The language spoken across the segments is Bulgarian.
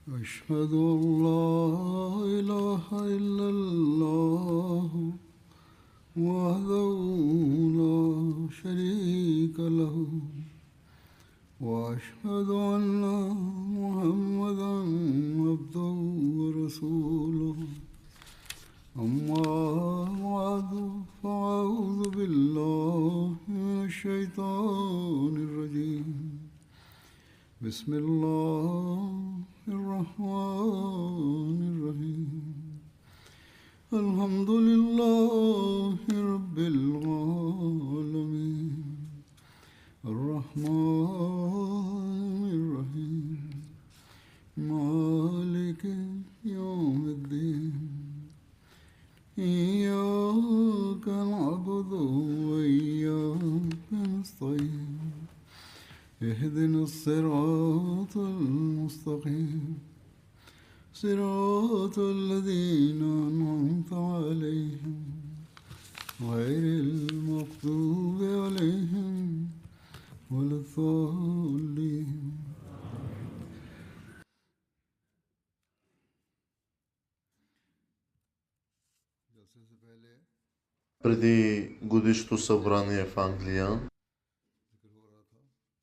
أشهد أن لا إله إلا الله وحده لا شريك له وأشهد أن محمدا عبده ورسوله أما بعد فأعوذ بالله من الشيطان الرجيم بسم الله الرحمن الرحيم الحمد لله رب العالمين الرحمن الرحيم مالك يوم الدين إياك نعبد وإياك نستعين اهدنا الصراط المستقيم صراط الذين أنعمت عليهم غير المغضوب عليهم ولا الضالين. Преди годишното събрание в Англия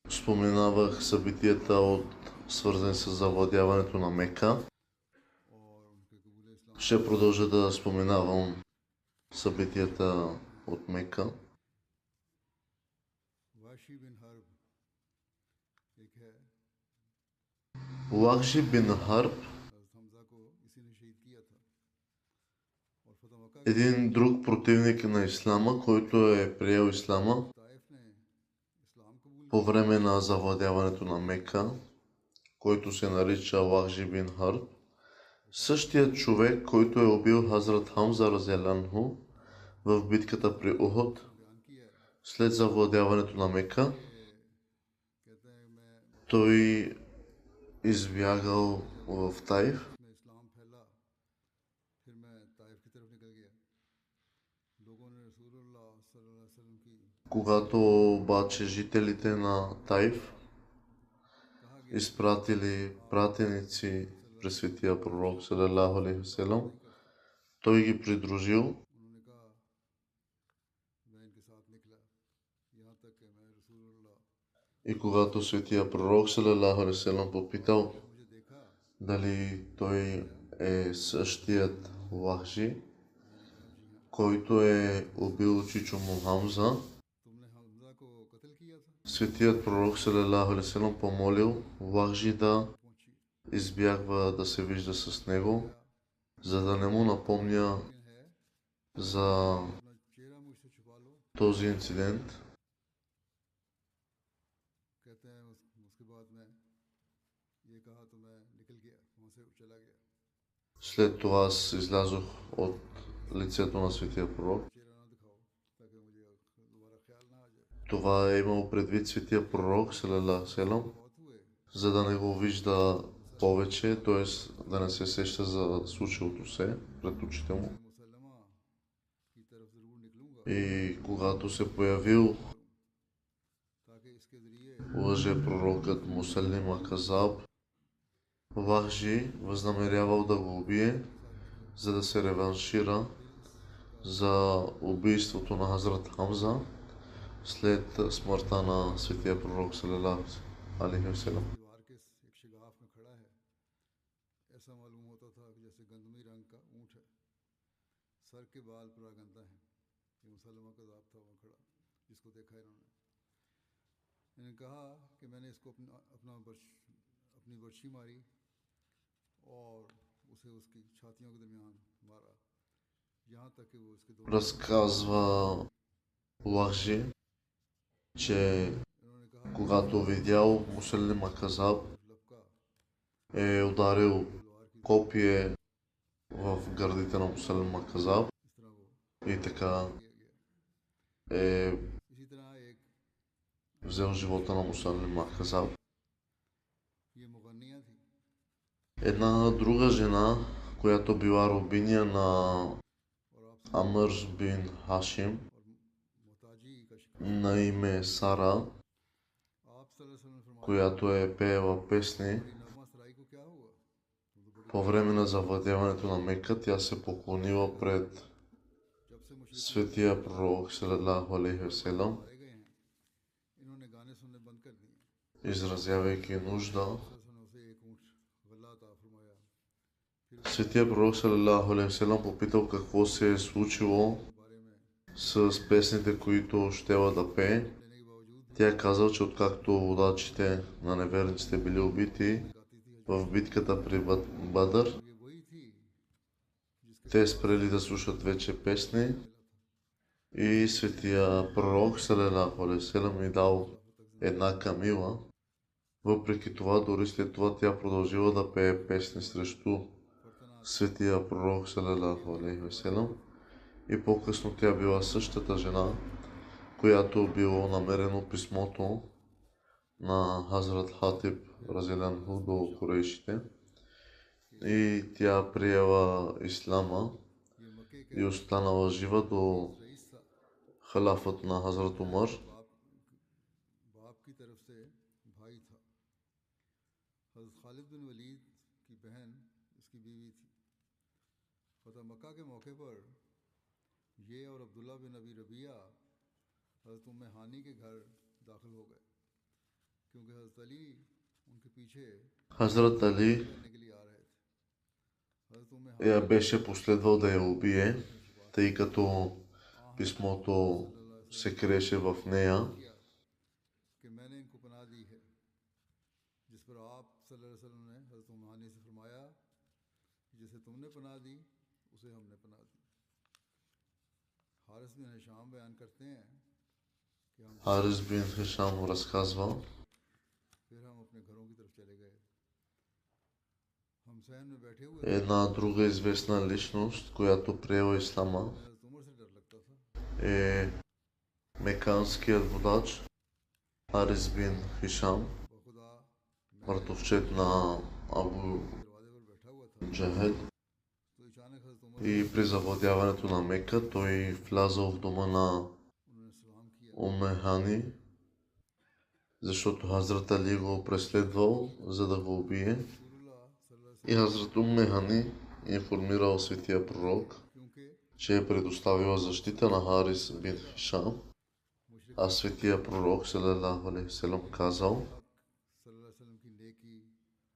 споменавах събитията свързани с завладяването на Мека. Ще продължа да споменавам събитията от Мека. Вахши бин Харб, един друг противник на Ислама, който е приел Ислама по време на завладяването на Мека, който се нарича Вахши бин Харб. Същият човек, който е убил Хазрат Хамза разиаланху в битката при Ухуд, след завладяването на Мека, той избягал в Таиф. Когато обаче жителите на Таиф изпратили пратеници при светия пророк салалаху алейхи ва салям, той ги придружил и когато светия пророк салалаху алейхи ва салям попитал дали той е същият Вахши, който е убил чичо му Хамза, светият пророк салалаху алейхи ва салям помолил Вахши да избягва да се вижда с него, за да не му напомня за този инцидент. След това аз излязох от лицето на светия пророк. Това е имал предвид светия пророк салалаху алейхи ва салям, за да не го вижда повече, т.е. да не се сеща за случилото се пред очите му. И когато се появил лъжепророкът Мусайлима Казаб, Вахши възнамерявал да го убие, за да се реваншира за убийството на Хазрат Хамза след смъртта на светия пророк салалаху алейхи ва салям. Разказва Вахши, че когато видял Мусайлима Казаб, е ударил копие в гърдите на Мусайлима Казаб и така е взел живота на Мусайлима Казаб. Една друга жена, която била робиня на Амр бин Хашим, на име Сара, която е пеела песни, По време на завладяването на Мека, тя се поклонила пред светия пророк салалаху алейхи ва селам, изразявайки нужда. Светия пророк салалаху алейхи ва селам попитал какво се е случило с песните, които щела да пее. Тя казал, че откакто водачите на неверниците били убити в битката при Бадър, те спрели да слушат вече песни и светия пророк салалаху алейхи ва селам ми дал една камила. Въпреки това, дори след това тя продължила да пее песни срещу светия пророк салалаху алейхи ва селам. И по-късно тя била същата жена, която било намерено писмото на Хазрат Хатиб разилянху до курейшите. И тя приела ислама и останала жива до халафът на Хазрат Умар. ये और अब्दुल्ला बिन अबी रबिया हज़रत उम्मे हानी के घर दाखिल हो गए क्योंकि हज़रत अली उनके पीछे Хазрат Али करने के लिए आ रहे थे। हज़रत उम्मे я беше последвал да я убие, тъй като писмото се криеше в нея. कि मैंने इनको पनाह दी है, जिस पर आप सल्लल्लाहु अलैहि वसल्लम ने हज़रत उम्मे हानी से फरमाया जिसे तुमने पनाह दी उसे हमने पनाह दी। हारिस बिन हिशाम बयान करते हैं कि हम Харис бин Хишам разказва, फिर हम अपने घरों की तरफ चले गए। हम सहन में बैठे हुए една друга известна личност, която приела ислама, हज़रत उमर से डर लगता था। е меканският водач Харис бин Хишам, खुदा братовчет на Абу दरवाजे पर बैठा हुआ था Джахел. तो अचानक हज़रत उमर И при завладяването на Мека той влязъл в дома на उन्होंने सलाम किया। Уме Хани, защото Хазрат Али го преследвал, за да го убие. रसूलुल्लाह सल्लल्लाहु अलैहि И Хазрат Уме Хани информирал светия пророк, वसल्लम क्योंकि че е предоставила защита на Харис бин Хишам, а светия пророк салалаху алейхи ва селам казал, सल्लल्लाहु अलैहि वसल्लम की नेकी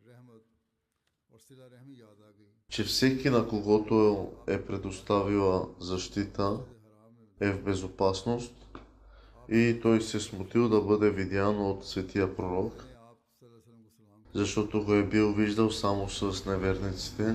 रहमत और सिला रहमी याद आ गई। че всеки на когото е предоставила защита हराम में е в безопасност и той се смутил да бъде видян от светия пророк, आप सल्लल्लाहु अलैहि वसल्लम को सलाम защото го е бил виждал само с неверниците.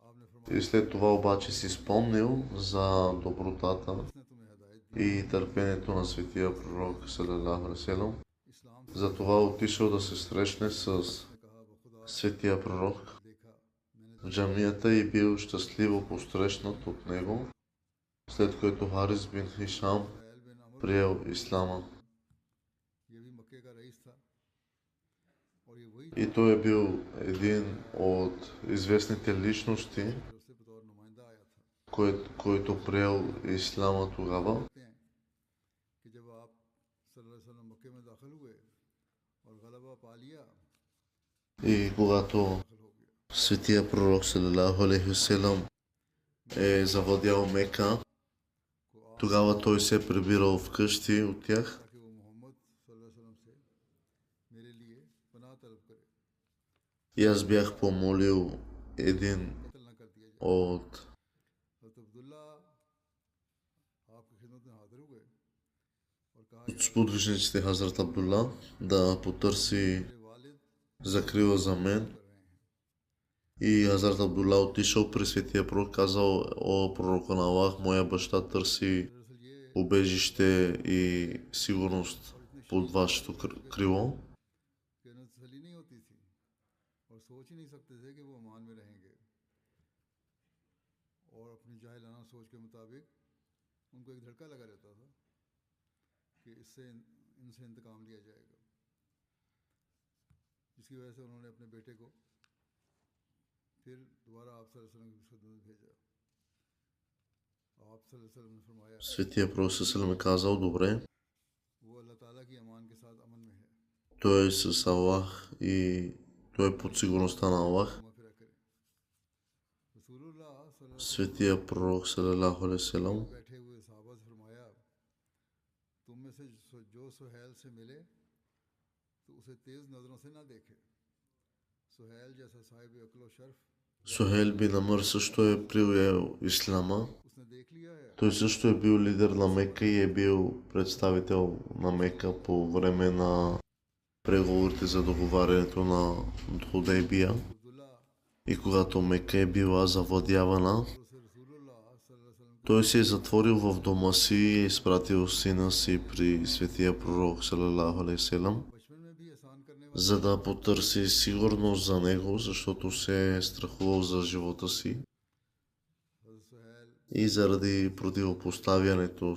आपने फरमाया И след това обаче си спомнил за добротата उसने तुम्हें हिदायत दी। и търпението на светия пророк салалаху алейхи ва селам. इस्लाम Затова отишъл да се срещне с ने कहा बखुदा светия пророк देखा मैंने в джамията и бил щастливо посрещнат от него, след което Харис бин Хишам सुहैल बिन अमर приел ислама. ये भी मक्के का रईस था और ये वही И той е бил един от известните личности, तरफ से बतौर नुमाइंदा आया था। който приел ислама тогава. कहते हैं कि जब आप सल्लल्लाहु अलैहि वसल्लम मक्के में दाखिल हुए और गलबा पा लिया И когато दाखिल हो गया светия пророк салалаху алейхи ва селам е завладял Мека, тогава той се е прибирал вкъщи от тях ताकि वो मोहम्मद सल्लल्लाहु अलैहि वसल्लम से मेरे लिए पनाह तलब करे, и аз бях помолил един कत्ल न कर दिया जाए। от हज़रत अब्दुल्ला आपकी खिदमत में हाजिर हुए और कहा сподвижниците Хазрат Абдулла да потърси मेरे वालिद закрила за мен. कर रहे हैं। И Хазрат Абдулла отишъл при светия пророк, казал, о пророка на Аллах, моя баща търси दरअसल ये убежище и сигурност под вашето крило. कि उन्हें तसल्ली नहीं होती थी और सोच ही नहीं सकते थे कि वो अमान में रहेंगे और अपनी जाहिलाना सोच के मुताबिक उनको एक धड़का लगा रहता था कि इससे इनसे इंतकाम लिया जाएगा, जिसकी वजह से उन्होंने अपने बेटे को फिर दोबारा आप सल्लल्लाहु अलैहि वसल्लम की खिदमत में भेजा। आप सल्लल्लाहु अलैहि वसल्लम ने फरमाया Светия пророк салам е казал, добре, वो अल्लाह ताला की अमान के साथ अमन में है, той е с Аллах и той е под сигурността на Аллах. घुमा फिरा करे। Светия пророк салалаху алейхи ва салям बैठे हुए सहाबा से फरमाया, तुम में से जो सुहैल से मिले तो उसे तेज नजरों से ना देखे। सुहैल जैसा साहिब अक्ल शर्फ Сухейл бин Амр също е приел ислама. उसने देख लिया है। Той също е бил лидер на Мека и е бил представител на Мека по време на преговорите за договарянето на Худейбия. अब्दुल्ला И когато Мека е била завладявана, उसे रसूलुल्लाह सल्लल्लाहु अलैहि वसल्लम той се е затворил в дома си и е изпратил сина си при светия пророк салалаху алейхи ва салям, बचपन में भी एहसान करने за да потърси сигурност за него, защото се е страхувал за живота си वाले सुहैल и заради противопоставянето,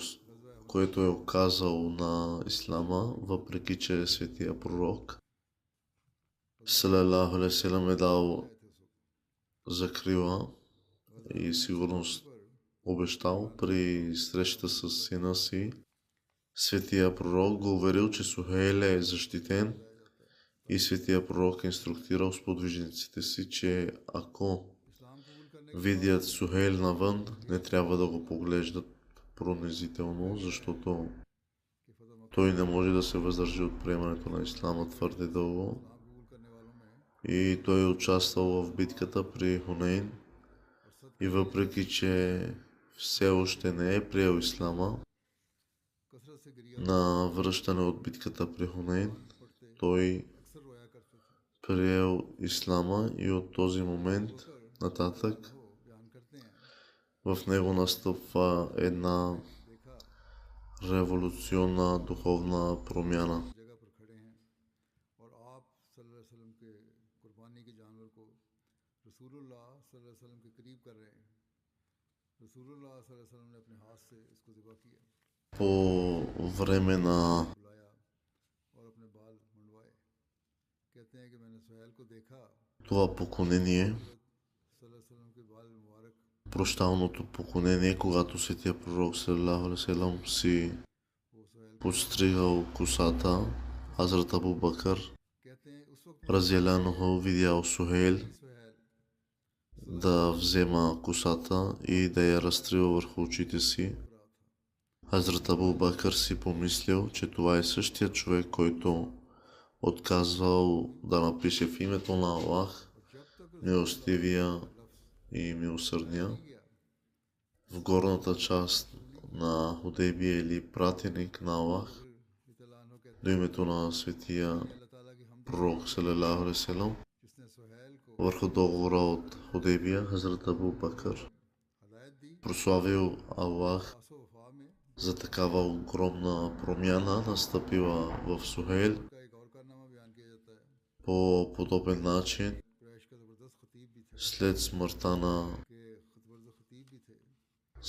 което е оказал на ислама, въпреки че светия пророк салалаху алейхи ва салям е дал थे उस वक्त। закрила и сигурност, обещал при срещата с сина си. Светия пророк го уверил, че Сухейл е защитен и светия пророк е инструктирал сподвижниците си, че ако इस्लाम कबूल करने के видят Сухейл навън, не трябва да го поглеждат пронизително, защото कि फतह मक्का той не може да се въздържи от приемането на ислама твърде дълго. इस्लाम कबूल करने वालों में И той е участвал в битката при Хунейн. И въпреки че все още не е приел ислама, कसरत से गिरिया на връщане от битката при Хунейн, पड़ते той अक्सर रोया करते थे। приел ислама и от този момент нататък वो बयान करते हैं, в него настъпва една देखा революционна духовна промяна. जगह पर खड़े हैं और आप सल्लल्लाहु अलैहि वसल्लम के कुर्बानी के जानवर को रसूलुल्लाह सल्लल्लाहु अलैहि वसल्लम के करीब कर रहे हैं। रसूलुल्लाह सल्लल्लाहु अलैहि वसल्लम ने अपने हाथ से इसको ज़िबा किया, По време на बुलाया और अपने बाल मुंडवाए। कहते हैं कि मैंने सुहैल को देखा, това поклонение, सल्लल्लाहु अलैहि वसल्लम के बाल मुबारक прощалното поклонение, когато светия пророк салалаху алейхи ва салям си वो सुहैल подстригал косата, Хазрат Абу Бакър कहते हैं उस वक्त разделянохо видял Сухейл सुहैल да взема косата и да я разтрива върху очите си. रहा था। Хазрат Абу Бакър си помислил, че това е същия човек, който отказвал да напише в името на Аллах, और जब तक милостивия и милосърдния, गया в горната част на Худейбия или пратеник на Аллах, इतलानो कहते до името на светия हैं अल्लाह ताला की हम пророк салалаху алейхи ва салям, जिसने सुहैल को върху договора от Худейбия, Хазрат Абу Бакър हदायत दी, прославил Аллах आसो वफा में за такава огромна промяна, настъпила в Сухейл. का एक और कारनामा बयान किया जाता है। По подобен начин, कुरैश का जबरदस्त खतीब भी थे, след смъртта на के जबरदस्त खतीब भी थे।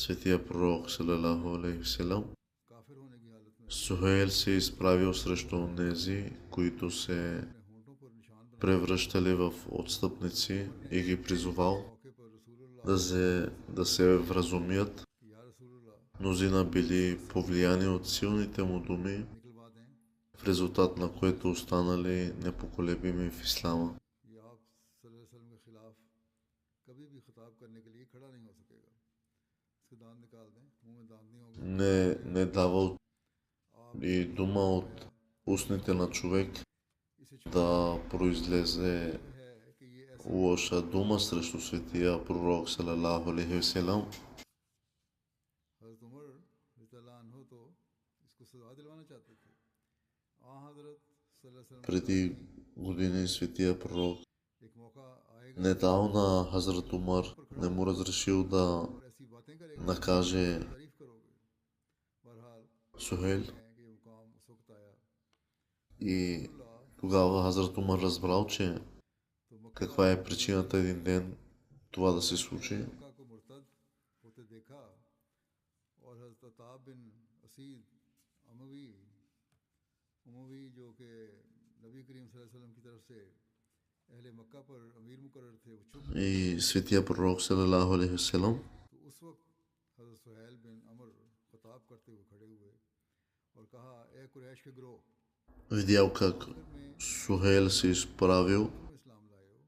светия пророк салалаху алейхи ва салям, काफिर होने की हालत में Сухейл се е изправил срещу онези, които се अपने होंठों पर निशान बना превръщали в отстъпници и ги призовал मौके पर रसूलुल्लाह да се вразумят. कि या रसूलुल्लाह Мнозина били повлияни от силните му думи, निकलवा दें, в резултат на което останали непоколебими в ислама. ये आप सल्लल्लाहु अलैहि वसल्लम के खिलाफ कभी भी खिताब करने के लिए खड़ा नहीं हो सकेगा। इसके दांत निकाल दें, मुंह में दांत नहीं होंगे। Не давал आप и дума от устните на човек इसे छुपा да произлезе है कि ये ऐसा лоша дума срещу светия пророк салалаху алейхи ва салям. हज़रत उमर रज़ियल्लाहु अन्हु तो इसको सजा दिलवाना चाहते थे। हज़रत सल्लल्लाहु अलैहि वसल्लम Преди години светия пророк एक मौका आएगा не дал на Хазрат Умар, не му разрешил да और ऐसी बातें करेगा накаже तारीफ करोगे। बहरहाल Сухейл. है कि ये मुकाम उस वक्त आया। И अल्लाह тогава Хазрат Умар разбрал, че तो मक्का каква е причината един ден това да се случи. मक्का को मुर्तद होते देखा और हज़रत अताब बिन असीद अमवी उमवी जो कि नबी करीम सल्लल्लाहु अलैहि वसल्लम की तरफ से अहले मक्का पर अमीर मुकर्रर थे, वो छुप И светия пророк салалаху алейхи ва салям तो उस वक्त हज़रत सुहैल बिन अमर खिताब करते हुए खड़े हुए और कहा, ए कुरैश के ग्रोह, видял как आखिर में Сухейл се изправил तुम इस्लाम लाए हो।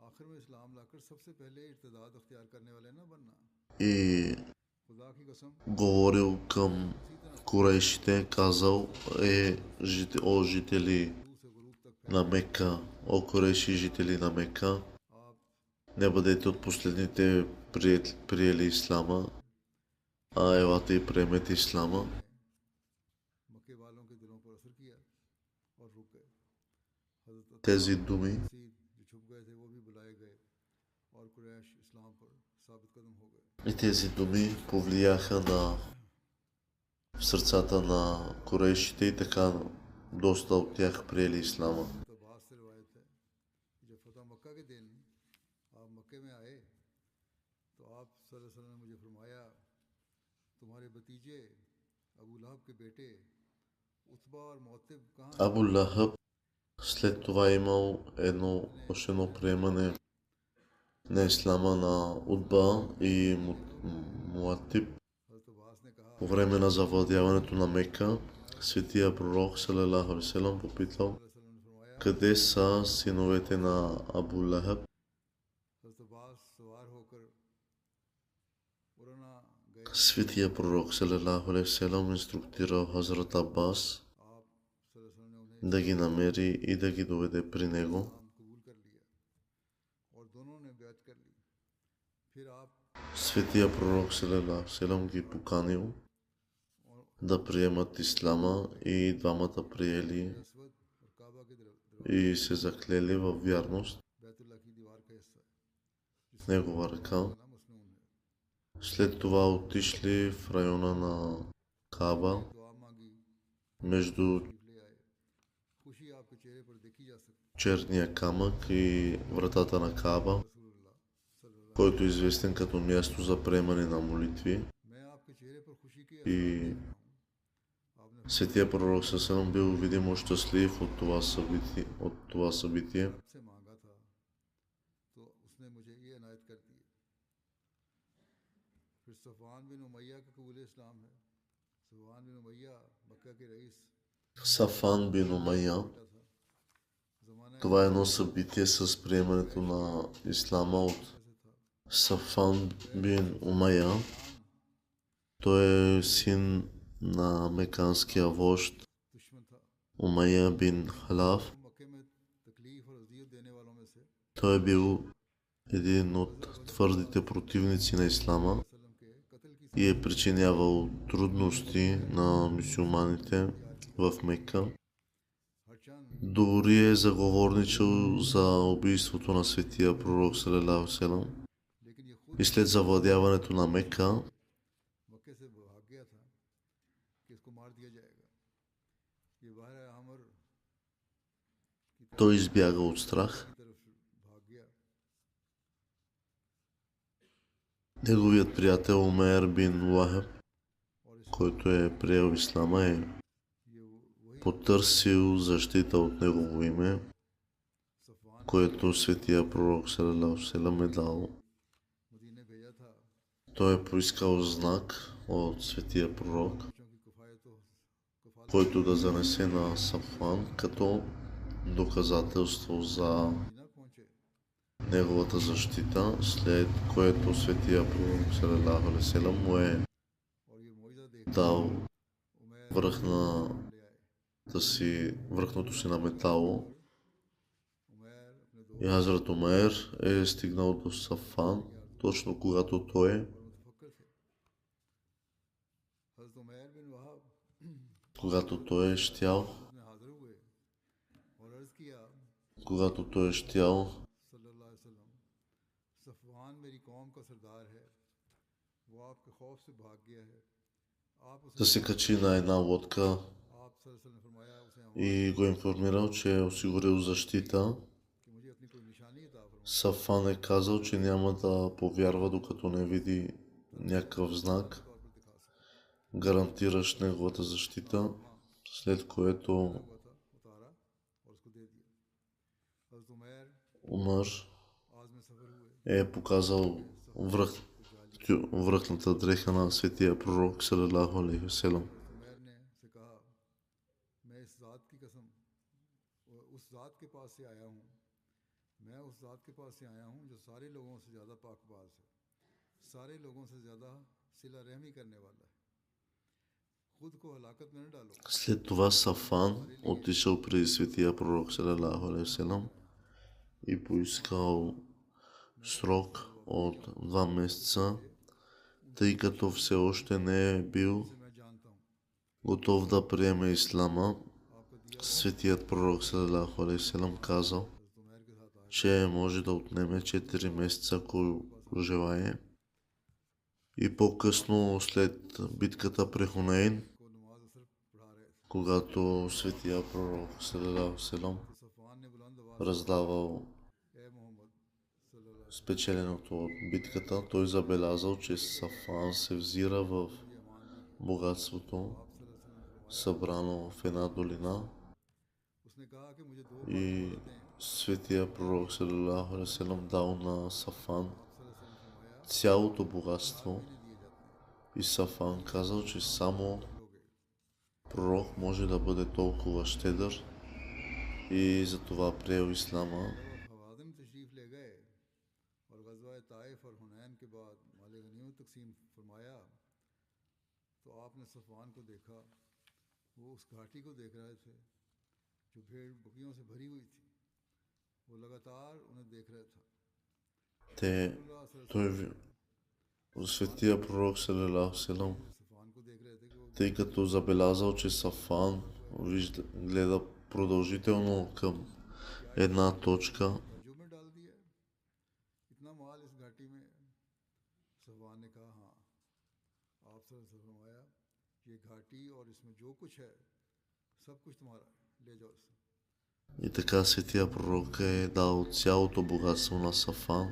आखिर में इस्लाम लाकर सबसे पहले इर्तिदाद अख्तियार करने वाले न बनना। И खुदा की कसम говорил към इसी तरह курайшите, казал о жители गुरूब से गुरूब तक на Мека, о курайши жители на Мека, आप не бъдете от последните приели Ислама, а елате и приемете Ислама. मक्के वालों के दिलों पर असर किया और रुक गए। हजरत Тези думи, मसीह जो छुप गए थे वो भी बुलाए गए और कुरैश इस्लाम पर साबित कदम हो गए। и тези думи повлияха в сърцата на курайшите и така доста от тях приели Ислама. तो बात से रिवायत है कि जब फतह मक्का के दिन आप मक्के में आए तो आप सल्लल्लाहु अलैहि वसल्लम ने मुझे फरमाया तुम्हारे भतीजे अबू लहब के बेटे उत्बा और मुअत्तिब कहाँ हैं? Абу Лахаб след това е имал още едно приемане на Ислама на Утба и Муатиб. हजरत अब्बास ने कहा По време на завладяването на Мека, светия пророк салалаху алейхи ва салям попитал सल्लल्लाहु अलैहि वसल्लम ने फरमाया къде са синовете на Абу Лахаб. हजरत अब्बास सवार होकर उरना गए। Светия пророк салалаху алейхи ва салям инструктирал Хазрат Аббас आप सल्लल्लाहु अलैहि वसल्लम ने उन्हें да ги намери и да ги доведе при него. इस्लाम कबूल कर लिया और दोनों ने बैत कर ली। फिर आप Светия пророк салалаху алейхи ва салям ги поканил да приемат Ислама и двамата приели असवद और काबा के दरवाजे и се заклели във вярност बैतुल्लाह की दीवार का हिस्सा है в негова ръка. ना मसनून है। След това отишли в района на Каба, दुआ मांगी между तशरीफ ले आए। खुशी आपके चेहरे पर देखी जा सकती черния камък и вратата на Каба, रसूलुल्लाह सल्लल्लाहु който е известен като място за приемане на молитви. मैं आपके चेहरे पर खुशी के И असर देख रहा हूँ। आपने Светия пророк Сасалам бил видимо щастлив от това събитие. से मांगा था तो उसने मुझे ये इनायत कर दी। फिर सफ़वान बिन उमैया का कबूल इस्लाम है। सफ़वान बिन उमैया मक्का के रईस Сафан бин Умайя. बेटा था। ज़माना Това е едно събитие с приемането на Ислама от से था। Сафан бин Умайя. Той е син на меканския вожд दुश्मन था। Умайя бин Халаф. वो मक्के में तकलीफ और अजियत देने वालों में से Той е бил един от твърдите противници на Ислама वसल्लम के कत्ल की и е причинявал трудности на мюсюлманите в Мека. हर चंद Дори е заговорничал за убийството на светия пророк салалаху алейхи ва салям. लेकिन ये खुद И след завладяването на Мека, मक्के से भाग गया था कि इसको मार दिया जाएगा। ये बाहर अमर की той избяга от страх. तरफ भाग गया। Неговият приятел Умейр бин Лахаб, और इस който е приел Ислама, е ये वही потърсил защита от негово име, सफ़वान което светия пророк салалаху алейхи ва салям е дал. मदीने भेजा था। Той е поискал знак от светия пророк, बच्चों की कफायत който да занесе на Сафван като доказателство за मदीना पहुंचे। неговата защита, след което светия пророк салалаху алейхи ва салям му е और ये मुआजिज़ा देख дал उमैर връхното си на метало. उमैर अपने दो И Хазрат Умейр е стигнал до Сафан, точно когато той और मुतफक्किर थे। हज़रत उमैर बिन वहाब е щял, में हाजिर हुए और अर्ज़ किया когато той е щял सल्लल्लाहु अलैहि वसल्लम सफ़वान मेरी कौम का सरदार है। वो आपके खौफ से भाग गया है। आप उसे да се качи на една лодка आप सल्लल्लाहु अलैहि वसल्लम ने फरमाया उसे и го информирал, че е осигурил защита. कि मुझे अपनी कोई निशानी अता फरमाए। Сафан е казал, че няма да повярва, докато не види някакъв знак, तौर पर दिखा सके। гарантиращ неговата защита, след което हुआ था उतारा और उसको दे दिया। हज़रत उमैर Умар आज में सफ़र हुए। е показал връхната дреха на светия пророк салалаху алейхи ва салям. उमैर ने से कहा मैं इस ज़ात की कसम उस ज़ात के पास से आया हूँ मैं उस ज़ात के पास से आया हूँ जो सारे लोगों से ज़्यादा पाकबाज है, सारे लोगों से ज़्यादा सिला रहमी करने वाला है। खुद को हलाकत में न डालो, След това Сафан отишъл при светия пророк салалаху алейхи васелам и поискал срок от 2 месеца, тъй като все още не е бил जिसे मैं जानता हूँ готов да приеме ислама. आपको दिया Светият пророк салалаху алейхи васелам казал, हज़रत उमैर के साथ आया че може да отнеме 4 месеца, ако желае. И по-късно, след битката при Хунейн, को नमाज असर पढ़ा रहे थे когато светия пророк салалаху алейхи васелам तो सफ़वान ने बुलंद आवाज़ раздавал ए मोहम्मद सल्लल्लाहु спечеленото от битката, той забелязал, че Сафан се взира в अलैहि वसल्लम अमान दी है। богатството, आप सल्लल्लाहु अलैहि वसल्लम ने फरमाया, събрано в една долина. उसने कहा कि मुझे दो И बातें दें। светия пророк салалаху алейхи васелам дал на Сафан आप सल्लल्लाहु अलैहि वसल्लम ने फरमाया цялото богатство. नहीं दिए जाते И Сафан казал, че само लोगे пророк може да бъде толкова щедър и затова приел ислама. जब हवाज़िन तशरीफ़ ले गए और ग़ज़वा ताइफ और हुनैन के बाद माल गनीमत तकसीम फरमाया तो आपने सफ़वान को देखा, वो उस घाटी को देख रहे थे जो भेड़ बकरियों से भरी हुई थी, वो लगातार उन्हें देख रहा था। Те, той, светия пророк салалаху алейхи васелам, सफ़वान को देख रहे थे कि वो тъй като забелязал, че Сафан гледа продължително към една точка, तर्जुमे में डाल दिया, इतना माल इस घाटी में। सफ़वान ने कहा हाँ, आप सल्लल्लाहु अलैहि वसल्लम फरमाया ये घाटी और इसमें जो कुछ है सब कुछ तुम्हारा है, ले जाओ इसे। и така светия пророк е дал цялото богатство на Сафан,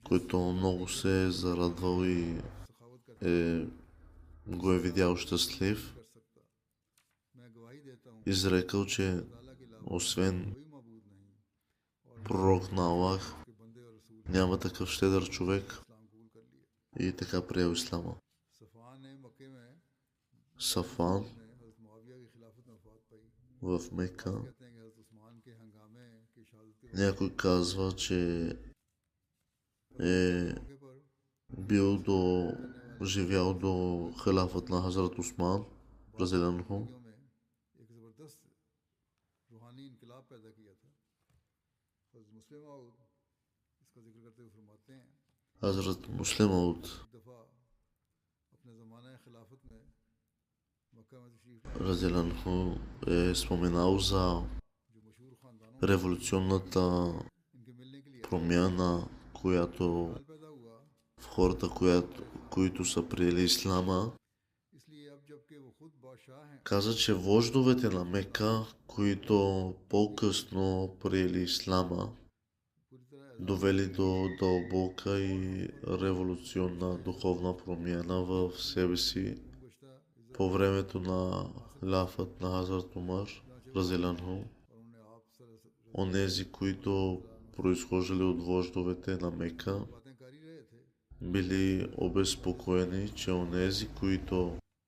който много се е зарадвал и सखावत करता го е видял щастлив. कर सकता, मैं गवाही देता हूँ Изрекал, че अल्लाह के अलावा освен कोई मबूद नहीं और пророк на Аллах के बंदे और रसूल няма такъв щедър човек, इस्लाम कबूल कर लिए। и така приел ислама. सफ़ान ने मक्के में Сафан ने हज़रत मुआविया की खिलाफत में वफ़ात पाई। в Мека, कहते हैं कि हज़रत उस्मान के हंगामे की शहादत के някой казва, че е मौके पर бил живял до халафът на Хазрат Усман, разделянху. जिंदगियों में एक ज़बरदस्त रूहानी इनकलाब पैदा किया था। हज़रत मुस्लिम मऊद इसका जिक्र करते हुए फरमाते हैं Хазрат Муслим Ауд एक दफ़ा अपने ज़माने खिलाफत में मक्का में तशरीफ़ लाए разделянху е споменал за जो मशहूर ख़ानदानों революционната इनके मिलने के लिए промяна, която हाल पैदा हुआ। в хората, които са приели ислама. इसलिए अब जबकि वो खुद बादशाह हैं Каза, че вождовете на Мека, които по-късно приели ислама, पूरी तरह довели до дълбока и революционна духовна промяна в себе си गुज़श्ता इज़्ज़त по времето на халафът на Хазрат Умар, разделянху. और उन्होंने आप Онези, които произхождали от вождовете на Мека, बातें कर ही रहे थे। били обезпокоени, че онези, които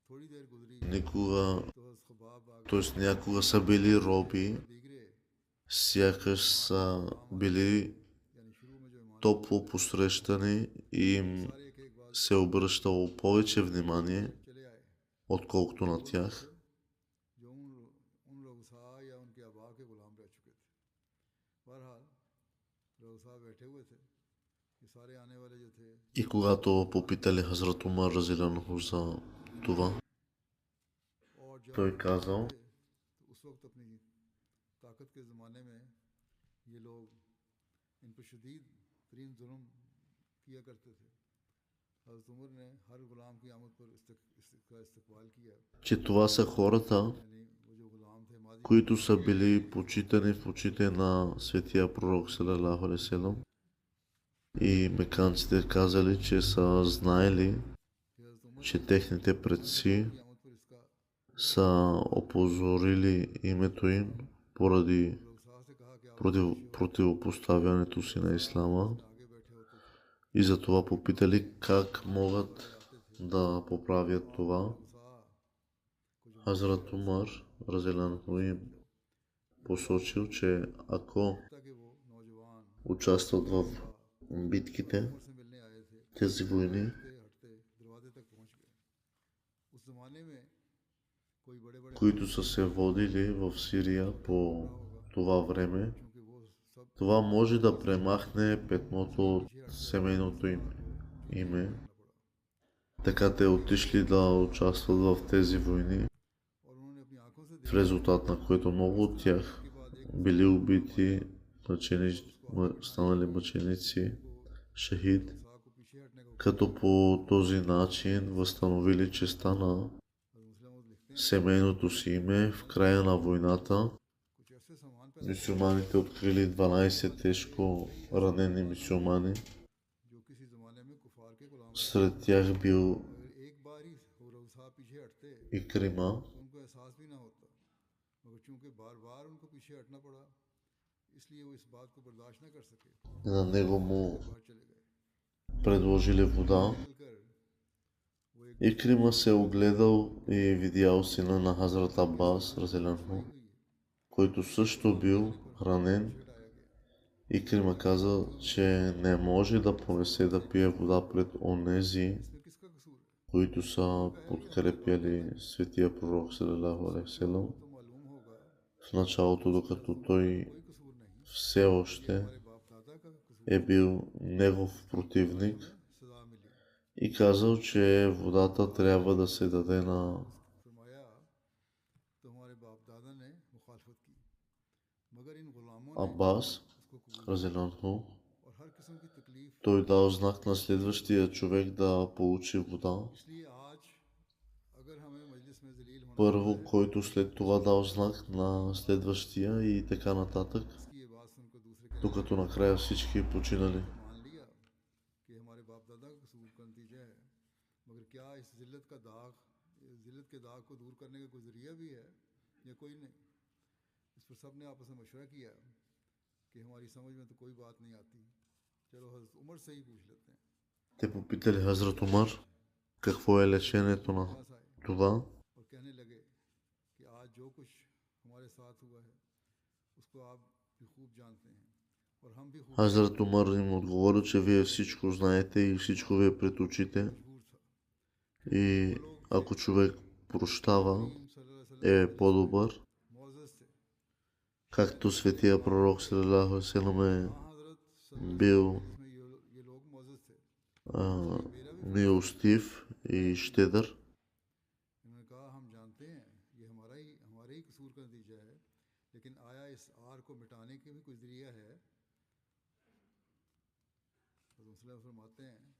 थोड़ी देर गुजरी никога, तो हज़रत ख़बाब आ т.е. някога са били роби, दीगरे сякаш са били यानी शुरू में जो ईमान топло посрещани и им सारे एक बार се обръщало повече внимание, चले आए отколкото на тях. जो उन रऊसा या उनके आबा के गुलाम रह चुके थे। बहरहाल रऊसा बैठे हुए थे, ये सारे आने वाले जो थे И когато попитали Хазрат Умар разделянху за това, और जब той казал, थे, तो उस वक्त अपनी ताकत के ज़माने में ये लोग इन पर शदीद तरीन जुल्म किया करते थे। हज़रत उमर ने हर गुलाम की आमद पर इसका इस्तकबाल किया, че това са хората, यानी वो जो गुलाम थे मादी които са били почитани в очите на светия пророк салалаху алейхи васелам. И меканците казали, че са знаели, कि हज़रत उमर че техните предци की आमद पर इसका са опозорили името им поради रऊसा से कहा कि आप противопоставянето си на ислама, आगे बैठे होते थे। и затова попитали как могат да поправят това. रऊसा को जो Хазрат Умар разделянху им посочил, че ако ताकि वो नौजवान участват в битките, उमर से मिलने आए थे, тези войни, हटते हटते दरवाजे तक पहुंच गए। उस जमाने में कोई बड़े बड़े които са се водили в Сирия по това време. क्योंकि वो सब Това може да премахне петното от семейното им име. करना पड़ा Така те отишли да участват в тези войни, और उन्होंने अपनी आंखों से в резултат на което много от тях били убити, станали мъченици, шахид, देखा को पीछे हटने को като по този начин възстановили честа на मुस्लिम लिखते हैं семейното си име в края на войната. कुछ ऐसे सामान पैदा Мюсюлманите открили 12 тежко ранени мюсюлмани. जो किसी जमाने में कुफार के गुलाम Сред тях бил अगर एक बार ही साहब पीछे हटते Икрима. तो उनको एहसास भी ना होता, मगर चूंकि बार बार उनको पीछे हटना पड़ा इसलिए वो इस बात को बर्दाश्त न कर सके, На него му बाहर चले गए। предложили вода. निकलकर वो एक Икрима се огледал и видял сина на Хазрат Аббас, разделянху, हुई който също бил ранен. हटाया गया। Икрима каза, че не може да понесе да пие вода пред онези, इसमें किसका कसूर है? които са подкрепяли светия пророк салалаху алейхи васелям. तो मालूम होगा В началото, докато той कोई कसूर नहीं, все още हमारे बाप दादा का कसूर е бил негов противник सजा मिली। и казал, че водата трябва да се даде на फरमाया तो हमारे बाप दादा ने मुखालफत की, मगर इन गुलामों ने Аббас, उसको कबूल разделянху. और हर किस्म की तकलीफ। Той дал знак на следващия човек да получи вода. इसलिए आज अगर हमें मजलिस में जलील होना Първо, който след това дал знак на следващия и така нататък, इसकी ये बात सुनकर दूसरे कहते докато накрая всички починали. मान लिया कि हमारे बाप दादा का कसूर का नतीजा है, मगर क्या इस जिल्लत के दाग को दूर करने का कोई जरिया भी है या कोई नहीं? इस पर सब ने आपस में मशवरा किया कि हमारी समझ में तो कोई बात नहीं आती, चलो हज़रत उमर से ही पूछ लेते हैं। Те попитали Хазрат Умар какво е лечението на पास आए това. और कहने लगे कि आज जो कुछ हमारे साथ हुआ है उसको आप भी खूब जानते हैं और हम भी खूब Хазрат Умар им отговорил, че вие всичко знаете и всичко ви е пред очите. मजबूर था। И ако човек прощава, करीम सल्लल्लाहु अलैहि е по-добър. वसल्लम मुअज़्ज़ज़ थे। Както светия пророк салалаху алейхи васелям е हाँ हज़रत सल्लल्लाहु бил जिसमें ये लोग मुअज़्ज़ज़ थे। मेरा भी милостив и щедър. इन्होंने कहा हम जानते हैं ये हमारे ही कसूर का नतीजा है, लेकिन आया इस आर को मिटाने के भी कोई जरिया है? हज़रत मुस्लिम फरमाते हैं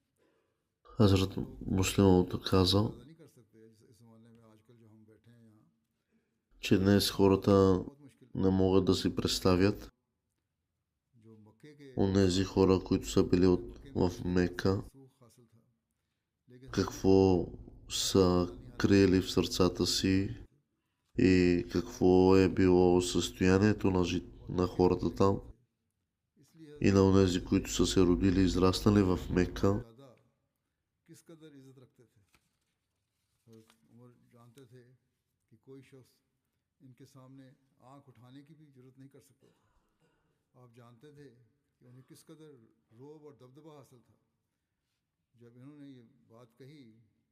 Хазрат Муслимът казал, पता नहीं कर सकते इस ज़माने में आजकल जो हम बैठे हैं यहाँ че днес хората बहुत मुश्किल। не могат да си представят जो मक्के के онези хора, които са били в Мека, सूख हासिल था, लेकिन какво са криели в сърцата си и какво е било състоянието на хората там इसलिए и на онези, които са се родили и израснали в Мека. दादा किस कदर इज्जत रखते थे। हज़रत उमर जानते थे कि कोई शख्स इनके सामने आंख उठाने की भी जरूरत नहीं कर सकता था। आप जानते थे कि उन्हें किस कदर रोब और दबदबा हासिल था। जब इन्होंने ये बात कही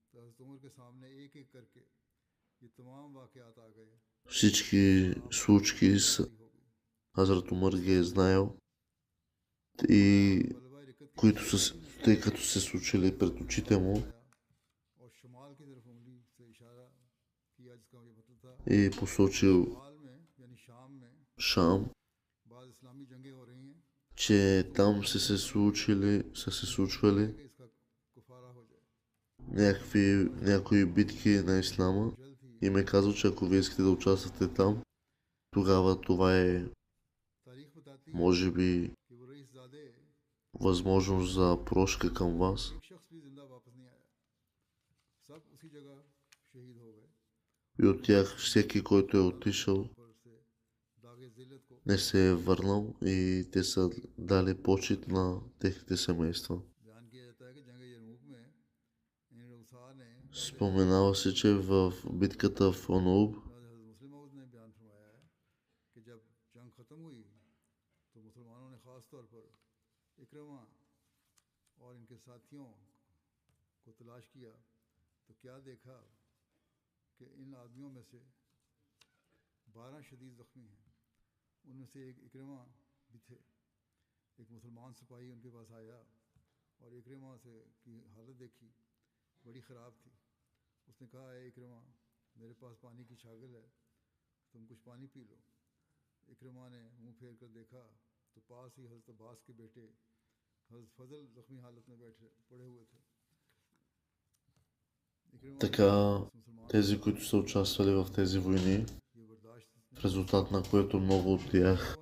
तो हज़रत उमर के सामने एक एक करके ये तमाम वाक़यात आ गए। Всички случки с हो गई Хазрат Умар ги е знаел и बलवा रिकत की които са, тъй като се случили пред очите му और शुमाल की तरफ उंगली से इशारा किया, जिसका ये मतलब था и посочил शुमाल में यानी शाम में Шам, बाद इस्लामी जंगें हो रही हैं че там са се случвали कि इसका कुफारा हो जाए। някои битки на Ислама जल्द ही и ме казал, че ако вие искате да участвате там, тогава това е तारीख बताती है може би कि वो रईसज़ादे възможност за прошка към вас. एक शख्स भी जिंदा वापस नहीं आया, सब उसी जगह शहीद हो गए। И от тях всеки, който е отишъл, ऊपर से दागे जिल्लत को не се е върнал и те са дали почет на техните семейства. बयान किया जाता है कि जंग यरमुक में इन रऊसा ने Споменава се, че в битката в Онуб हज़रत मुस्लिम मऊद ने बयान फरमाया है कि जब जंग ख़त्म हुई तो मुसलमानों ने ख़ास तौर पर इकरमा और इनके साथियों को तलाश किया तो क्या देखा कि इन आदमियों में से 12 शदीद ज़ख्मी हैं। उनमें से एक इकरमा भी थे। एक मुसलमान सिपाही उनके पास आया और इकरमा से की हालत देखी, बड़ी ख़राब थी। उसने कहा, है इकरमा, मेरे पास पानी की छागल है, तुम कुछ पानी पी लो। इकरमा ने मुंह फेर कर देखा तो पास ही हज़रत अब्बास के बेटे हज़रत फजल ज़ख्मी हालत में बैठे पड़े हुए थे। Така, тези, които са участвали в тези войни, в резултат на което много от тях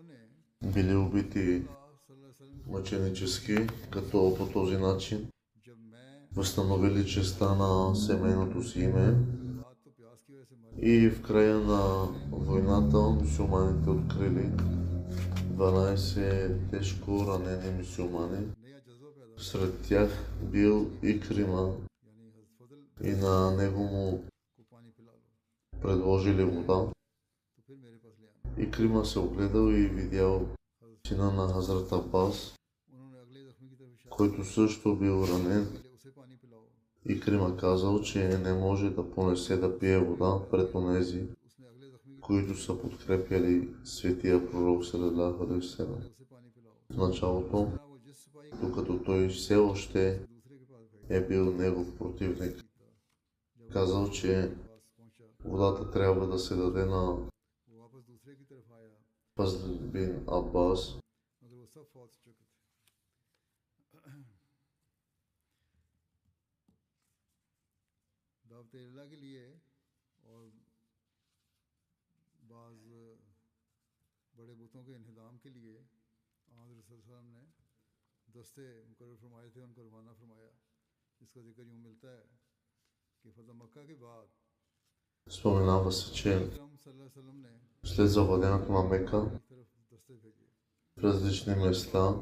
били убити мъченически, като по този начин възстановили честа на семейното си име. И в края на войната мюсюлманите открили 12 тежко ранени мюсюлмани. Сред тях бил Икрима и на него му предложили вода. Икрима се огледал и видял сина на Хазрат Аббас, който също бил ранен. Икрима казал, че не може да понесе да пие вода пред онези, които са подкрепяли светия пророк салалаху алейхи ва салям. В началото, докато той все още е бил негов противник, казал, че водата трябва да се даде на Фазл бин Аббас. दावत अल्लाह के लिए और बाज़ बड़े बुतों के इन्हिदाम के लिए हज़रत सल्लल्लाहु अलैहि वसल्लम ने दस्ते मुकर्रर फरमाए थे, उनको रवाना फरमाया। इसका जिक्र यूँ मिलता है कि फतह मक्का के बाद Споменава се, че след завладяването на Мека в различни места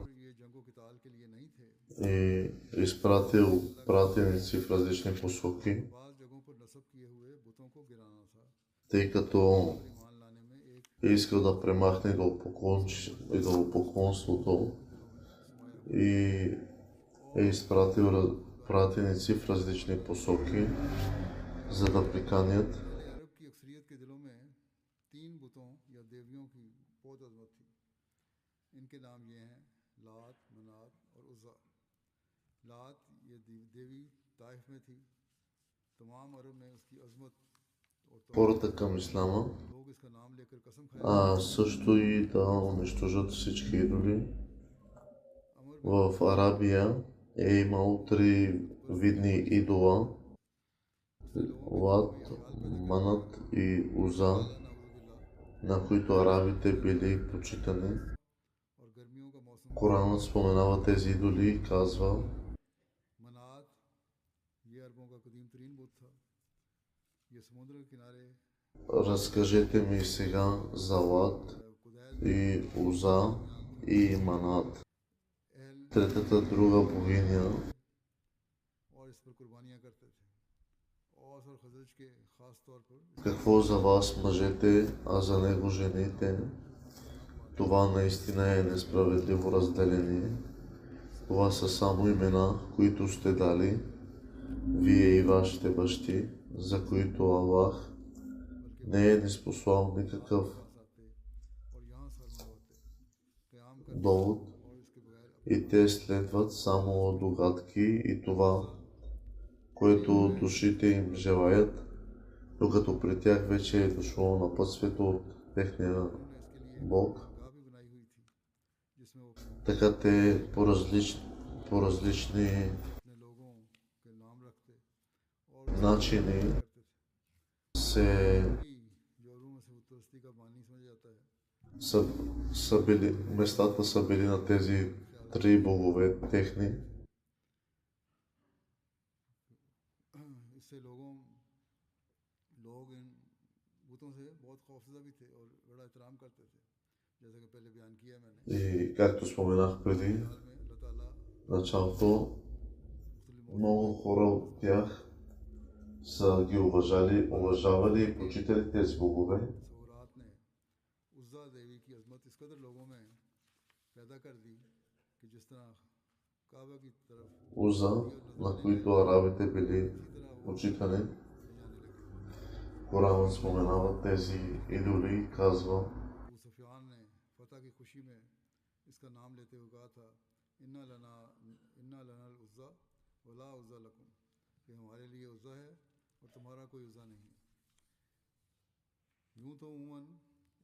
и изпратил пратеници в различни посоки, тъй като искал да премахне идолопоклонството и е изпратил пратеници в различни посоки, за да приканят хората към ислама, а също и да унищожат всички идоли. В Арабия е имало 3 видни идола: Лат, Манат и Уза, на които арабите били почитани. Коранът споменава тези идоли и казва: разкажете ми сега за Лат и Уза и Манат, третата друга богиня. Какво за вас мъжете, а за него жените? Това наистина е несправедливо разделение. Това са само имена, които сте дали, вие и вашите бащи, за които Аллах не е ниспослал никакъв довод и те следват само догадки и това, което душите им желаят, докато при тях вече е дошло напътствието от техния Бог. Така те по различни начини местата са били на тези 3 богове техни. И както споменах преди началото, много хора от тях са ги уважавали и почитали тези богове. जिस तरह काबा की तरफ Уза, на които арабите били почитани. Коранът споменава тези идоли и казва: अबू सुफियान ने फतह की खुशी में इसका नाम लेते हुए कहा था, इन्ना लना उज़्ज़ा वला उज़्ज़ा लकुम, कि हमारे लिए उज़्ज़ा है और तुम्हारा कोई उज़्ज़ा नहीं। यूं तो उमूमन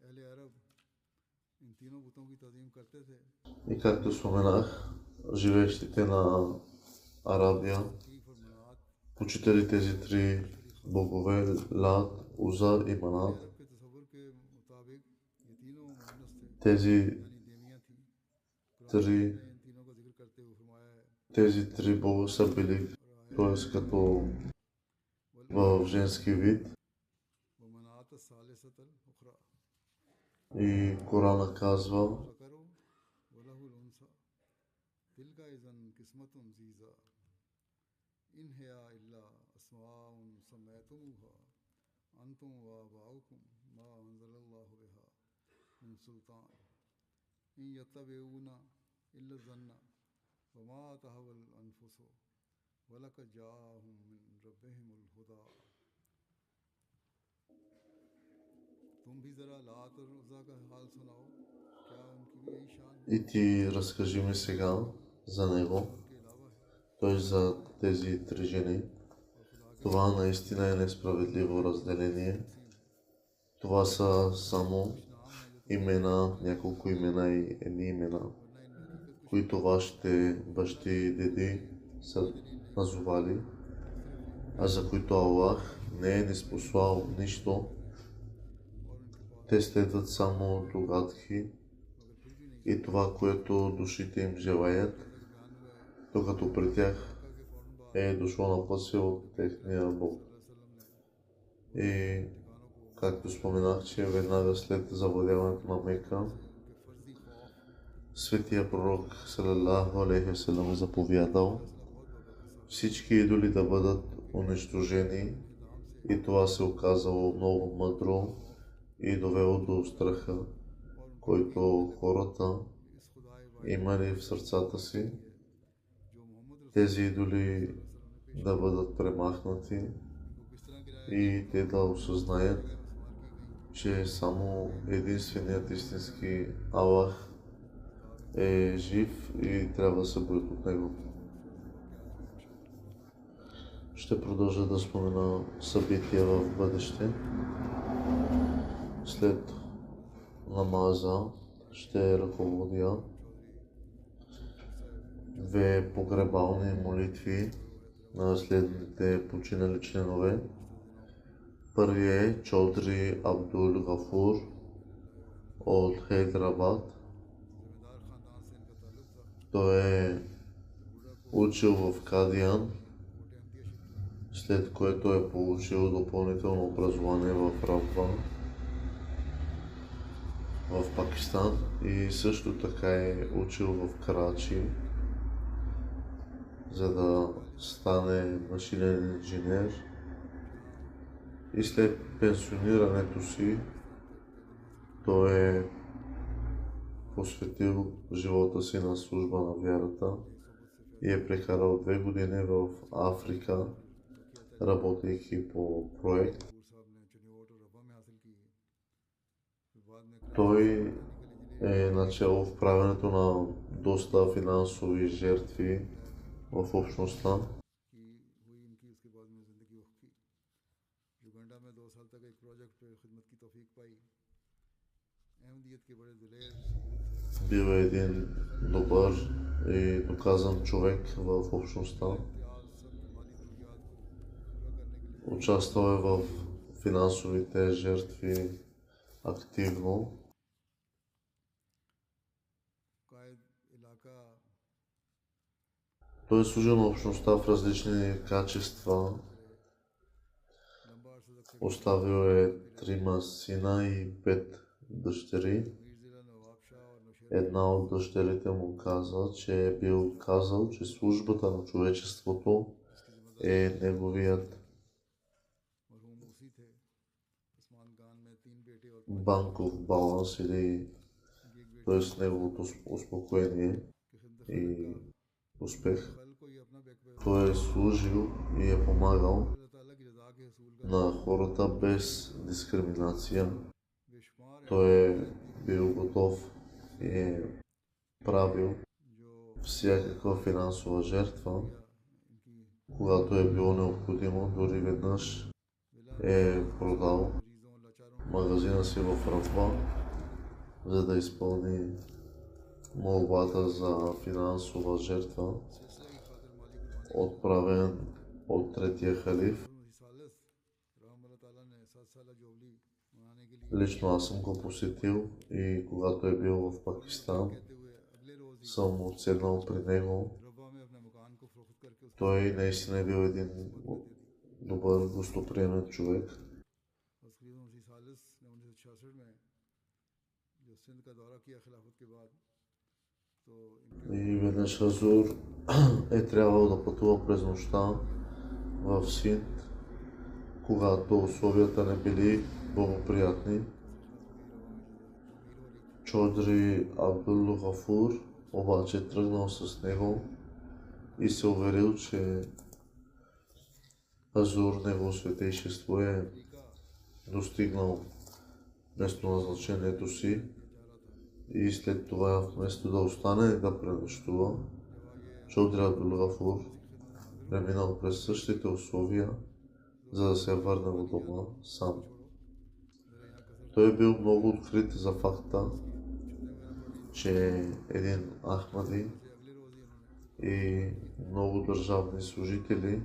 अहले अरब इन तीनों बुतों की तज़ीम करते थे। И както споменах, живеещите на Арабия लतीफ़ और मनात почитали тези три богове Лат, Уза и Манат. अरब के तसव्वुर के मुताबिक ये तीनों मुअन्नस थे, Тези यानी देवियाँ थीं। कुरान три, ने इन तीनों का जिक्र करते हुए फरमाया है, тези три бога са били, т.е. като в женски вид. वमनात सालिसतल उखरा И Корана казва: ज़करो वलहुल उनसा तिलका इज़न किस्मतुन ज़ीज़ा इन हिया इल्ला अस्माउन सम्मैतुमुहा अंतुम व आबाउकुम मा अंज़लल्लाहु बिहा मिन सुल्तान इन यत्तबिऊना इल्ला ज़न्ना व मा तहवल अनफुसु वलक़द जाअहुम मिन रब्बिहिमुल हुदा। तुम भी ज़रा लात और उज़्ज़ा का हाल सुनाओ, क्या उनकी भी यही शान है? И ти разкажи ми сега за него, उनके अलावा है т.е. за тези три жени. और खुदा के Това наистина е несправедливо разделение. Това са само नाम है जो имена, няколко имена и едни имена, वरना इनमें हकीकत कुछ които вашите бащи и деди са назовали, а за които Аллах не е ниспослал нищо. और उनके पास Те следват само догадки मगर फिर भी नहीं и това, което душите им желаят, जैसा कि बयान हुआ है докато при тях मक्का के फौरन बाद е дошло на път си от техния Бог. सल्लल्लाहु अलैहि И वसल्लम ने ठिकानों को както споменах, че веднага след завладяването на Мека, उनके फर्जी खौफ светия пророк салалаху алейхи васелам е заповядал फैसला बहुत बखसा всички идоли да бъдат унищожени, दाम से и това се оказало много мъдро и довело до страха, और उनको който хората इस खुदाए имали в сърцата си, जो मोहम्मद тези идоли да бъдат премахнати को किस तरह गिराया и те да осъзнаят, गया मुसलमान की गई че само единственият истински Аллах е жив и трябва да се боят от него. Ще продължа да спомена събития в бъдеще. След намаза ще ръководя две погребални молитви на следните починали членове. Първият е Чодри Абдул Гафур от Хайдрабад. जमींदार खानदान से इनका ताल्लुक था। Той е учил в Кадиан, मोटे अहमदिया शिफ्ट हुए। след което е получил допълнително образование в Рамбан в Пакистан и също така е учил в Карачи, за да стане машинен инженер. И след пенсионирането си той е посветил живота си на служба на вярата и е прекарал 2 години в Африка, работейки по проект. कपूर साहब ने चुनियोट और रबा में हासिल की। फिर बाद में Той е начало в правенето на доста финансови жертви в общността. की हुई इनकी, उसके बाद में ज़िंदगी वक्त की। युगांडा में 2 साल तक एक प्रोजेक्ट पे खिदमत की तौफीक पाई। अहमदियत के बड़े दिलेर Бил е един добър и доказан човек в общността. इम्तियाज सब माली ज़रूरियात को पूरा करने के लिए Участвал е в финансовите жертви активно. कायद इलाका Той е служил на общността в различни качества. लंबा अरसा तक से Оставил е 3 сина и 5 дъщери. मीर ज़िला नवाब शाह और नौशेरा Една от дъщерите му каза, че е бил казал, че службата на човечеството е неговият मरहूम उसी थे। उस्मान खान में 3 बेटे और банков баланс или उनकी एक बेटी т.е. неговото успокоение. की खिदमत и успех. खल को ये अपना Той е служил и е помагал अल्लाह ताला की रज़ा के हसूल का на хората без дискриминация. बेशुमार Той е бил готов и е правил जो всякаква финансова жертва, इनकी когато е било необходимо. Дори веднъж е продал मरीजों लाचारों магазина си в Рафа, за да изпълни молбата за финансова жертва, सिलसिले की खातिर माली कुर्बानी отправен от третия халиф. सालिस रहम अल्लाह ताला ने 7 साल जुबली मनाने के लिए Лично аз съм го посетил и когато е бил в Пакистан, कहते हुए अगले रोज ही съм отседнал при него. रब्बा में अपने मकान को फरोख्त करके उसको Той наистина е бил един добър, гостоприемен човек. तकरीबन उसी सालिस ने 1966 में जो सिंध का दौरा किया खिलाफत के बाद तो इनके И веднъж Хазур е трябвало да пътува през нощта в Синд, когато условията не били благоприятни. Чодри Абдул Гафур обаче е тръгнал с него и се уверил, че Хазур, негово светейшество, е достигнал местоназначението си и след това вместо да остане и да пренощува, Чодри Абдул Гафур преминал през същите условия, за да се върне в дома сам. Той е бил много открит за факта, че е един Ахмади и много държавни служители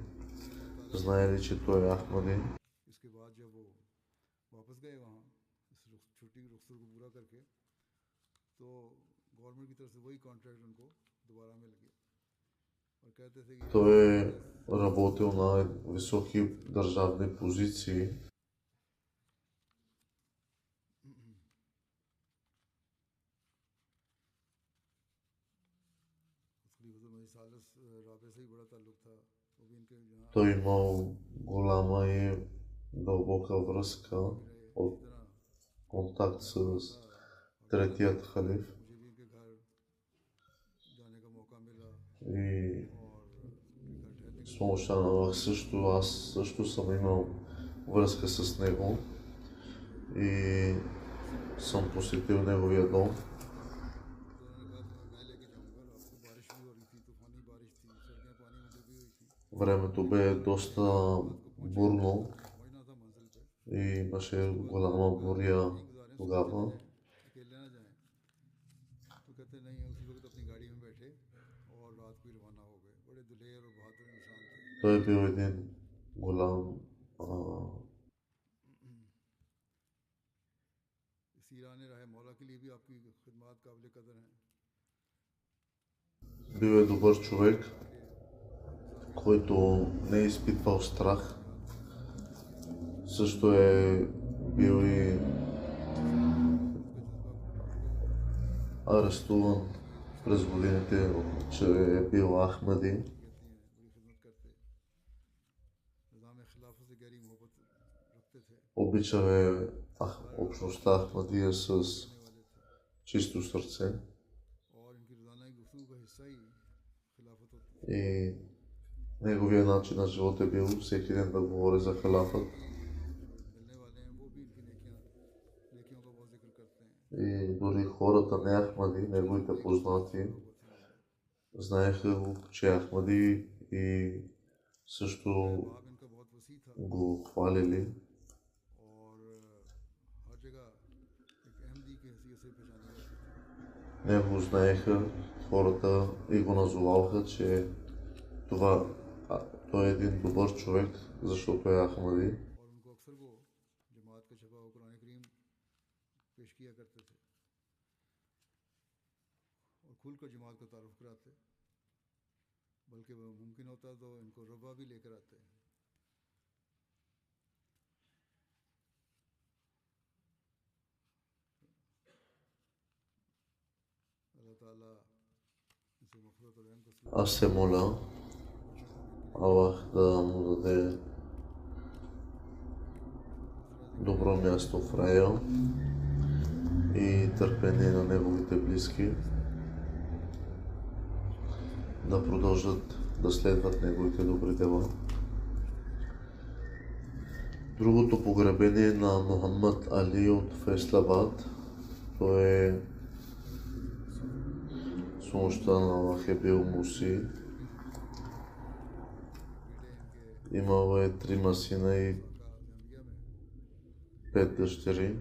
знаели, че той е Ахмади. इसके बाद जब वो वापस गए वहाँ इस छुट्टी की रुखसत को पूरा करके तो गवर्नमेंट की तरफ से वही कॉन्ट्रैक्ट उनको दोबारा मिल गया और कहते थे कि Той е работил на високи държавни позиции. खलीफा मसीह सालिस राबे से ही बड़ा ताल्लुक था वो भी इनके यहाँ Той имал голяма и дълбока връзка от контакт с третият халиф मुझे भी इनके घर जाने का मौका मिला и और इनके घर ठहरने с помощта на Аллах също, аз също съм имал връзка с него и съм посетил неговия дом. Времето бе доста бурно и имаше голяма буря тогава. अकेले ना जाएं तो कहते नहीं उसी वक्त अपनी गाड़ी में बैठे और रात को ही रवाना हो गए बड़े दिलेर और बहादुर इंसान थे Той е бил един голям सीरान राह मौला के लिए भी आपकी खिदमत काबिल कदर हैं бил е добър човек, който не е изпитвал страх. Също е бил и арестуван през годините, че е бил Ахмади. कहती हैं बड़ी खिदमत करते निज़ाम खिलाफत से गहरी मोहब्बत रखते थे Обичал е общността Ахмадия с чисто сърце और इनकी रोज़ाना की गुफ्तगू का हिस्सा ही खिलाफत होती है и неговия начин на живот е бил всеки ден да говори за халафът. मिलने वाले हैं वो भी इनकी नेकियों का बहुत जिक्र करते हैं И дори хората не Ахмади, неговите познати, знаеха го, че е Ахмади и също बाब इनका बहुत वसी था го хвалили. और हर जगह एक अहमदी की हैसियत से पहचाना जाता था Него знаеха хората и го назоваваха, че той е един добър човек, защото е Ахмади. और उनको अक्सर वो जमात का छपा हुआ कुरान करीम पेश किया करते थे और खुलकर जमात का तारुफ कराते बल्कि वह मुमकिन होता तो इनको रब्बा भी लेकर आते अल्लाह ताला इसे मफ़रत और रहम का सलूक Аз се моля Аллах да му даде добро място в рая и търпение на неговите близки. да продолжат да следват неговите добри дела. Другото погребение на Мухаммад Али од Фейслабад, тоа е со ношта на Аллах бил Муси. Имало е 3 сина и 5 дъщери.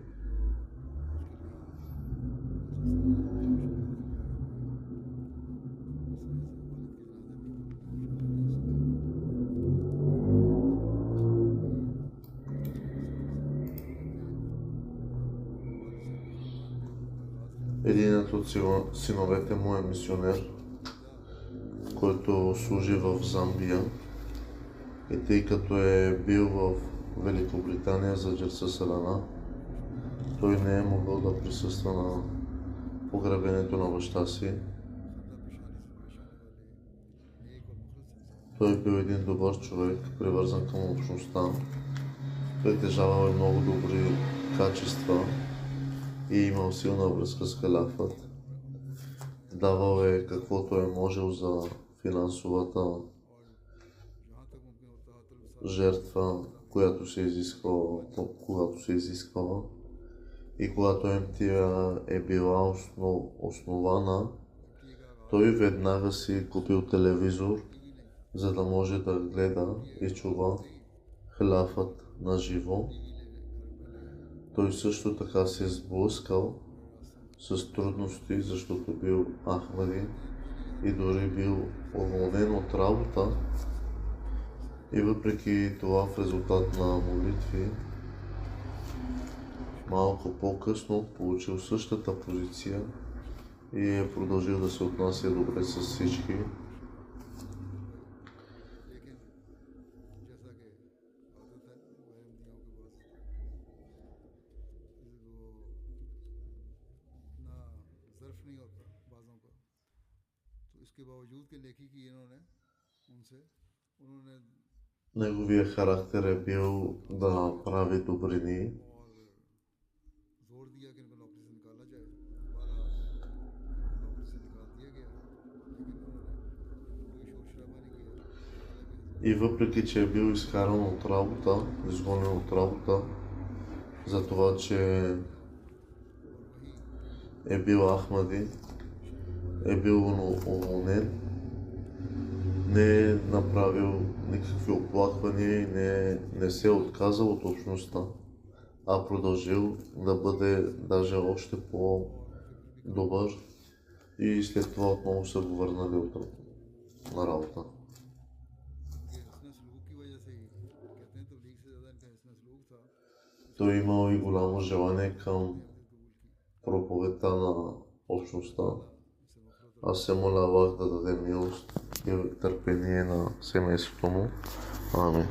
Единият от синовете му е мисионер, който служи в Замбия. И тъй като е бил в Великобритания за Джерса Салана, той не е могъл да присъства на погребението на баща си. Той бил един добър човек, привързан към общността. Притежавал и много добри качества и имал силна връзка с халафът. Давал е каквото е можел за финансовата жертва, която се изисквала, когато се изисквала. И когато МТА е била основана, той веднага си купил телевизор, за да може да гледа и чува халафът на живо. Той също така се сблъскал с трудности, защото бил Ахмади и дори бил уволнен от работа. И въпреки това в резултат на молитви, малко по-късно получил същата позиция и е продължил да се отнася добре с всички. Неговия характер е бил да прави добрини. И въпреки, че е бил изкаран от работа, изгонен от работа, за това, че е бил Ахмади, е бил уволнен, не е направил никакви оплаквания и не се е отказал от общността, а продължил да бъде даже още по-добър и след това отново са го върнали на работа. Той имал и голямо желание към проповедта на общността. Аз се моля Аллах да даде милост и търпение на семейството му. Амин.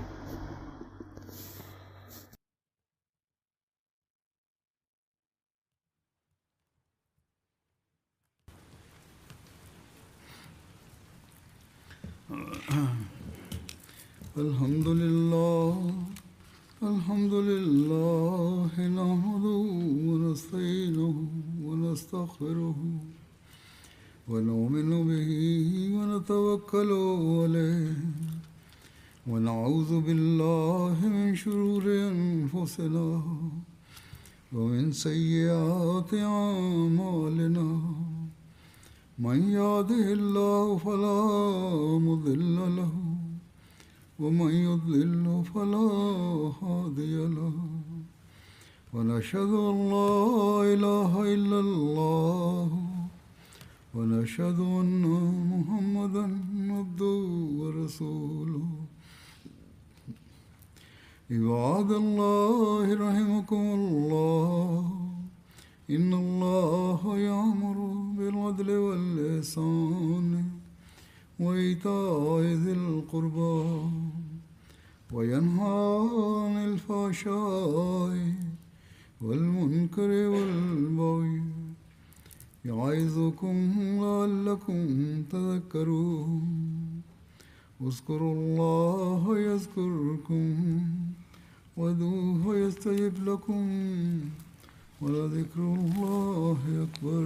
Alhamdulillah, nahmaduhu wa nasta'inuhu wa nastaghfiruhu wa nu'minu bihi wa natawakkalu alayhi wa na'udhu billahi min shururi anfusina wa min sayyiati a'malina. Man yahdihillahu fala mudilla lahu ومن يضلل فلا هادي له ونشهد أن لا إله إلا الله ونشهد أن محمدا عبده ورسوله. عباد الله رحمكم الله إن الله يأمر بالعدل والإحسان وإيتاء ذي القربى وينهى عن الفحشاء والمنكر والبغي يعظكم لعلكم تذكرون. اذكروا الله يذكركم وادعوه يستجب لكم ولذكر الله أكبر.